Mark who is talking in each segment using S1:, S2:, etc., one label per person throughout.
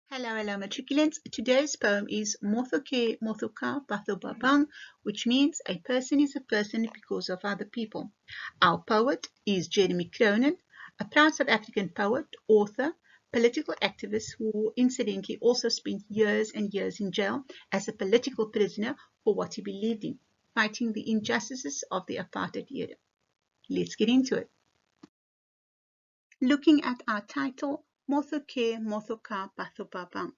S1: Hello, matriculants. Today's poem is Motho Motho Batho Babang, which means a person is a person because of other people. Our poet is Jeremy Cronin, a proud South African poet, author, political activist who incidentally also spent years and years in jail as a political prisoner for what he believed in, fighting the injustices of the apartheid era. Let's get into it. Looking at our title, Motho Motho Batho Babang.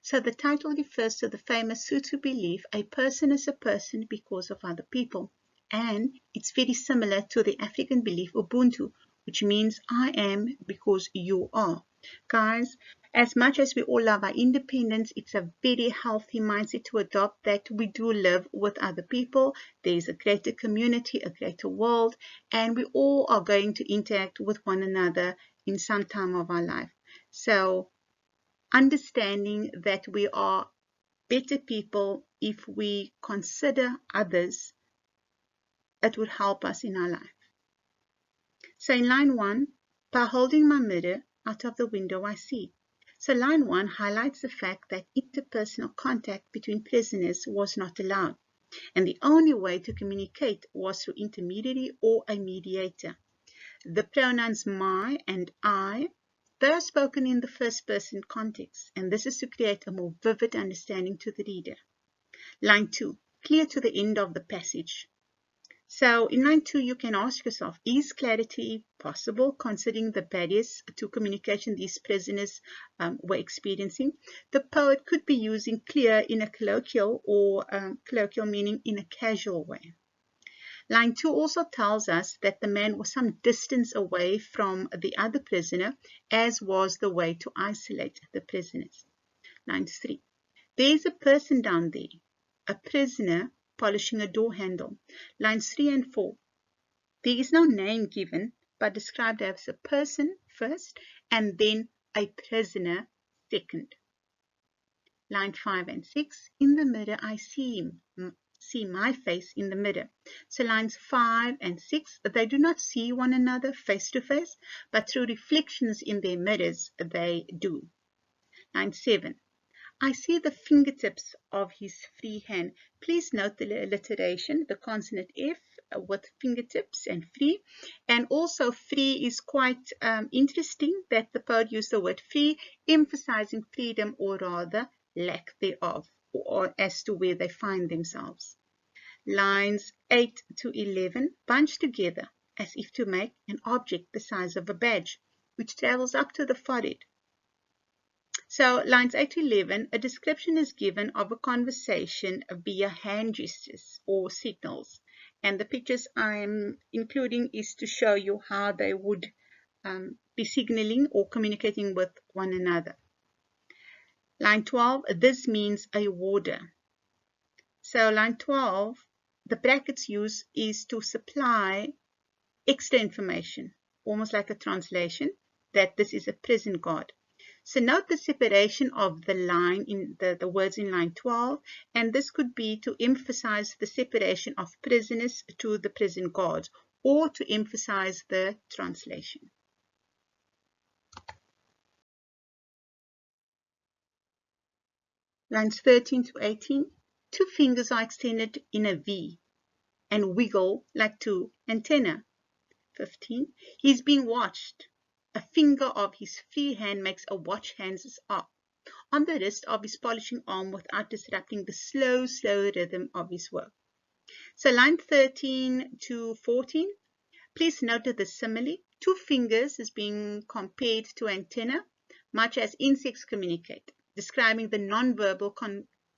S1: So the title refers to the famous Sotho belief a person is a person because of other people. And it's very similar to the African belief Ubuntu, which means I am because you are. Guys, as much as we all love our independence, it's a very healthy mindset to adopt that we do live with other people. There is a greater community, a greater world, and we all are going to interact with one another in some time of our life. So understanding that we are better people if we consider others, it would help us in our life. So in line 1, by holding my mirror out of the window I see. So line 1 highlights the fact that interpersonal contact between prisoners was not allowed, and the only way to communicate was through intermediary or a mediator. The pronouns my and I, they are spoken in the first person context, and this is to create a more vivid understanding to the reader. Line 2, clear to the end of the passage. So in line 2, you can ask yourself, is clarity possible considering the barriers to communication these prisoners were experiencing? The poet could be using clear in a colloquial or colloquial meaning in a casual way. Line 2 also tells us that the man was some distance away from the other prisoner, as was the way to isolate the prisoners. Line 3. There is a person down there, a prisoner polishing a door handle. Lines 3 and 4. There is no name given, but described as a person first and then a prisoner second. Line 5 and 6. In the mirror I see my face in the mirror. So lines 5 and 6, they do not see one another face to face, but through reflections in their mirrors, they do. Line 7, I see the fingertips of his free hand. Please note the alliteration, the consonant F with fingertips and free. And also free is quite interesting that the poet used the word free, emphasizing freedom or rather lack thereof, or as to where they find themselves. Lines 8 to 11 bunch together as if to make an object the size of a badge, which travels up to the forehead. So lines 8 to 11, a description is given of a conversation via hand gestures or signals. And the pictures I'm including is to show you how they would be signaling or communicating with one another. Line 12, this means a warder. So line 12, the brackets used is to supply extra information, almost like a translation, that this is a prison guard. So note the separation of the line in the words in line 12, and this could be to emphasize the separation of prisoners to the prison guards, or to emphasize the translation. Lines 13 to 18, two fingers are extended in a V and wiggle like two antennae. 15, he's being watched. A finger of his free hand makes a watch hands up on the wrist of his polishing arm without disrupting the slow rhythm of his work. So line 13 to 14, please note the simile. Two fingers is being compared to antenna, much as insects communicate, describing the non-verbal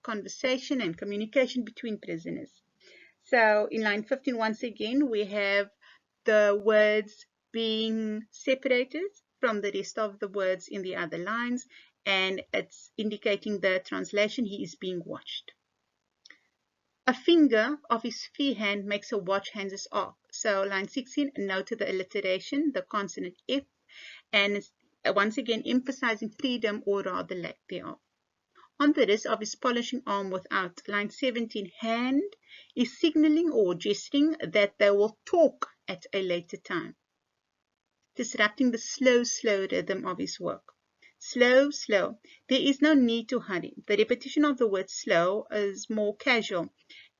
S1: conversation and communication between prisoners. So in line 15, once again, we have the words being separated from the rest of the words in the other lines, and it's indicating the translation, he is being watched. A finger of his free hand makes a watch hands off. So line 16, note the alliteration, the consonant F, and it's once again emphasizing freedom or rather lack thereof. On the wrist of his polishing arm without. Line 17, hand is signaling or gesturing that they will talk at a later time, disrupting the slow rhythm of his work. Slow, slow. There is no need to hurry. The repetition of the word slow is more casual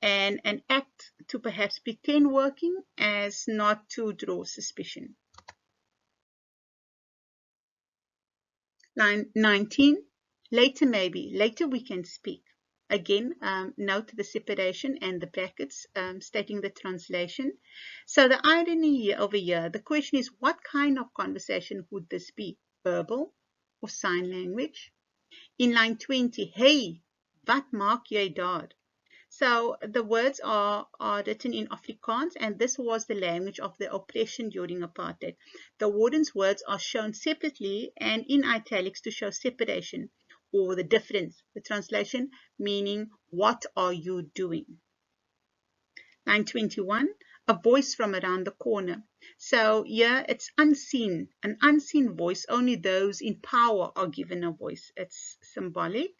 S1: and an act to perhaps pretend working as not to draw suspicion. Line 19, later maybe, later we can speak. Again, note the separation and the brackets stating the translation. So the irony here over here, the question is, what kind of conversation would this be? Verbal or sign language? In line 20, hey, wat maak jy daar? So the words are written in Afrikaans, and this was the language of the oppression during apartheid. The warden's words are shown separately and in italics to show separation or the difference. The translation meaning, what are you doing? Line 21, a voice from around the corner. So here it's unseen, an unseen voice. Only those in power are given a voice. It's symbolic.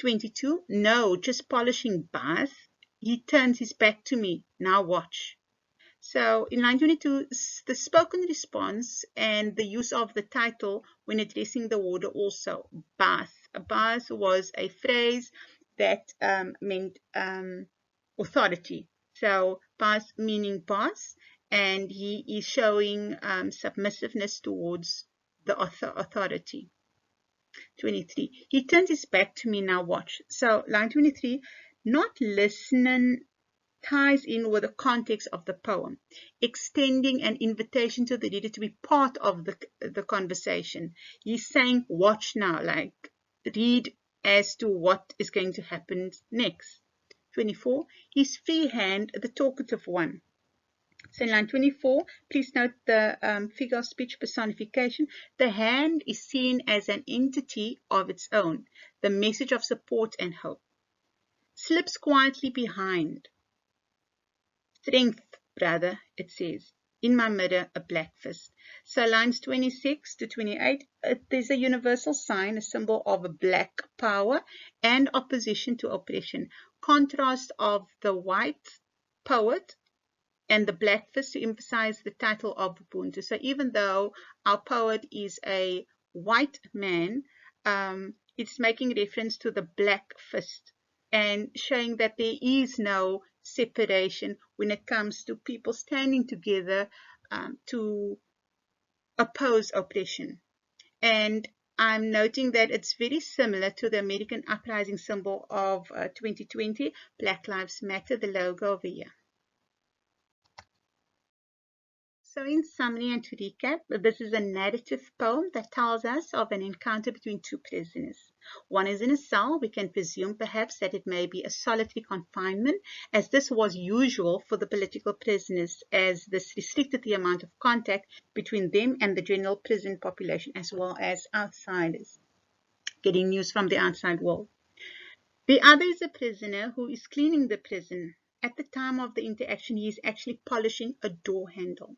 S1: 22, no, just polishing bath. He turns his back to me. Now watch. So in line 22, the spoken response and the use of the title when addressing the warder also. Bath. A bath was a phrase that meant authority. So bath meaning boss, and he is showing submissiveness towards the authority. 23. He turns his back to me, now watch. So line 23, not listening ties in with the context of the poem, extending an invitation to the reader to be part of the conversation. He's saying, watch now, like read as to what is going to happen next. 24. His free hand, the talkative one. So in line 24, please note the figure of speech personification. The hand is seen as an entity of its own, the message of support and hope. Slips quietly behind. Strength, brother, it says. In my mirror, a black fist. So lines 26 to 28, there's a universal sign, a symbol of a black power and opposition to oppression. Contrast of the white poet and the black fist to emphasize the title of Ubuntu. So even though our poet is a white man, it's making reference to the black fist and showing that there is no separation when it comes to people standing together to oppose oppression. And I'm noting that it's very similar to the American uprising symbol of 2020, Black Lives Matter, the logo over here. So in summary and to recap, this is a narrative poem that tells us of an encounter between two prisoners. One is in a cell. We can presume perhaps that it may be a solitary confinement, as this was usual for the political prisoners, as this restricted the amount of contact between them and the general prison population, as well as outsiders, getting news from the outside world. The other is a prisoner who is cleaning the prison. At the time of the interaction, he is actually polishing a door handle.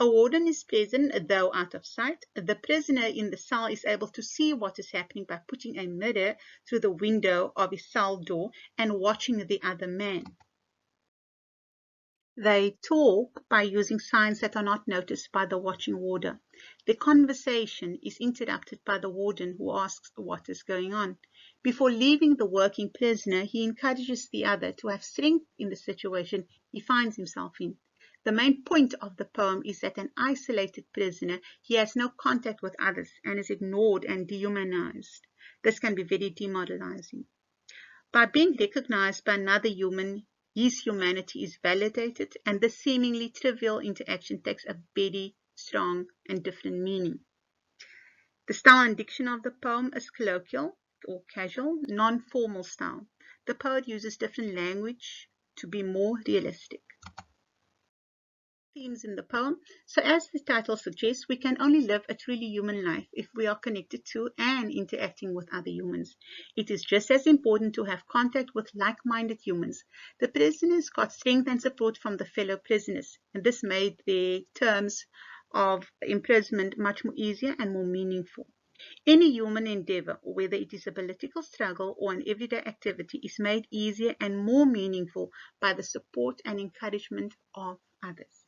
S1: A warden is present, though out of sight. The prisoner in the cell is able to see what is happening by putting a mirror through the window of his cell door and watching the other man. They talk by using signs that are not noticed by the watching warder. The conversation is interrupted by the warden, who asks what is going on. Before leaving the working prisoner, he encourages the other to have strength in the situation he finds himself in. The main point of the poem is that an isolated prisoner, he has no contact with others and is ignored and dehumanized. This can be very demoralizing. By being recognized by another human, his humanity is validated, and this seemingly trivial interaction takes a very strong and different meaning. The style and diction of the poem is colloquial or casual, non-formal style. The poet uses different language to be more realistic. Themes in the poem. So as the title suggests, we can only live a truly human life if we are connected to and interacting with other humans. It is just as important to have contact with like-minded humans. The prisoners got strength and support from the fellow prisoners, and this made their terms of imprisonment much more easier and more meaningful. Any human endeavor, whether it is a political struggle or an everyday activity, is made easier and more meaningful by the support and encouragement of others.